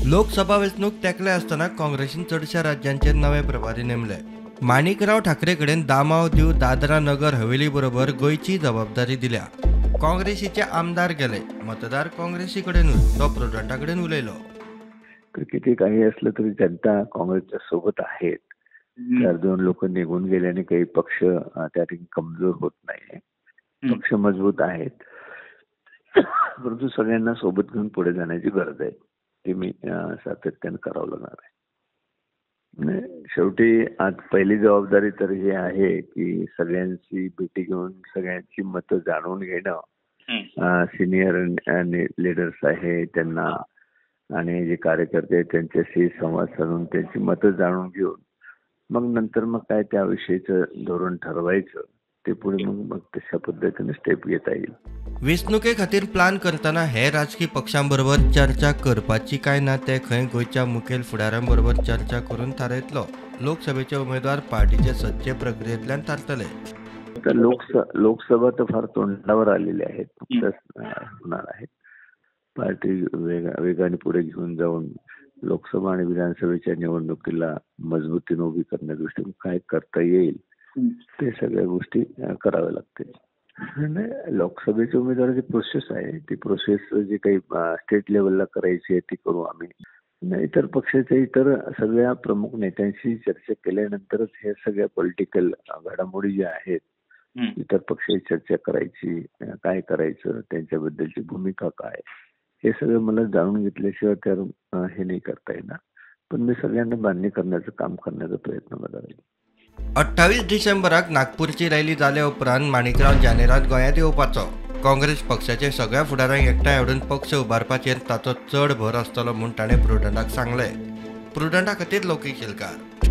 लोकसभा वेंचणूक तेंकले आसतना काँग्रेसीन चडशा राज्यांचे नवे प्रभारी नेमले। माणिकराव ठाकरे कडेन दामाव दीव दादरा नगर हवेली बरोबर गोयची जबाबदारी दिल्या। काँग्रेसीचे आमदार गेले, मतदार काँग्रेसी कडेनूच तो प्रुडंटा कडेन उलयलो। किती काही असलं तरी जनता काँग्रेसच्या सोबत आहेत। तर दोन लोक निघून गेल्याने काही पक्ष त्या ठिकाणी कमजोर होत नाही, पक्ष मजबूत आहेत। परंतु सगळ्यांना सोबत घेऊन पुढे जाण्याची गरज आहे, ती मी सातत्याने करावं लागणार आहे। शेवटी आज पहिली जबाबदारी तर ही आहे की सगळ्यांची भेटी घेऊन सगळ्यांची मतं जाणून घेणं। सिनियर लीडर्स आहे त्यांना आणि जे कार्यकर्ते आहेत त्यांच्याशी संवाद साधून त्यांची मतं जाणून घेऊन मग नंतर मग काय त्याविषयीचं धोरण ठरवायचं, ते पुढे मग तशा पद्धतीने स्टेप घेता येईल। वेंचणुके खातीर प्लान करताना हे राजकीय पक्षांबरोबर चर्चा करपाची काय ना ते खंय गोंयच्या मुखेल फुडाऱ्यांबरोबर चर्चा करून थारायतलो। लोकसभेचे उमेदवार पार्टीचे सच्चे प्रक्रियेतल्यान थारतले। तर लोकसभा तर फार तोंडावर आलेले आहेत, होणार आहेत। पार्टी वेगाने पुढे घेऊन जाऊन लोकसभा आणि विधानसभेच्या निवडणुकीला मजबूतीने उभी करण्यादृष्टीने काय करता येईल ते सगळ्या गोष्टी कराव्या लागतील। लोकसभेची उमेदवाराची प्रोसेस आहे, ती प्रोसेस जी काही स्टेट लेवलला करायची आहे ती करू आम्ही। इतर पक्षाच्या इतर सगळ्या प्रमुख नेत्यांशी चर्चा केल्यानंतरच हे सगळ्या पॉलिटिकल घडामोडी ज्या आहेत इतर पक्षाची चर्चा करायची, काय करायचं, त्यांच्याबद्दलची भूमिका काय, हे सगळं मला जाणून घेतल्याशिवाय त्या हे नाही करता येणार। पण मी सगळ्यांना मान्य करण्याचं काम करण्याचा प्रयत्न करणार आहे। 28 डिसेंबराक नागपूरची रॅली जाल्या उपरांत माणिकराव जानेरात गोंयांत येवपाचो। काँग्रेस पक्षाचे सगळ्या फुडाऱ्यांक एकठांय हाडून पक्ष उबारपाचेर ताचो चड भर आसतलो म्हूण ताणें प्रुडंटाक सांगलें। प्रुडंटा खातीर लौकीक शेलकार।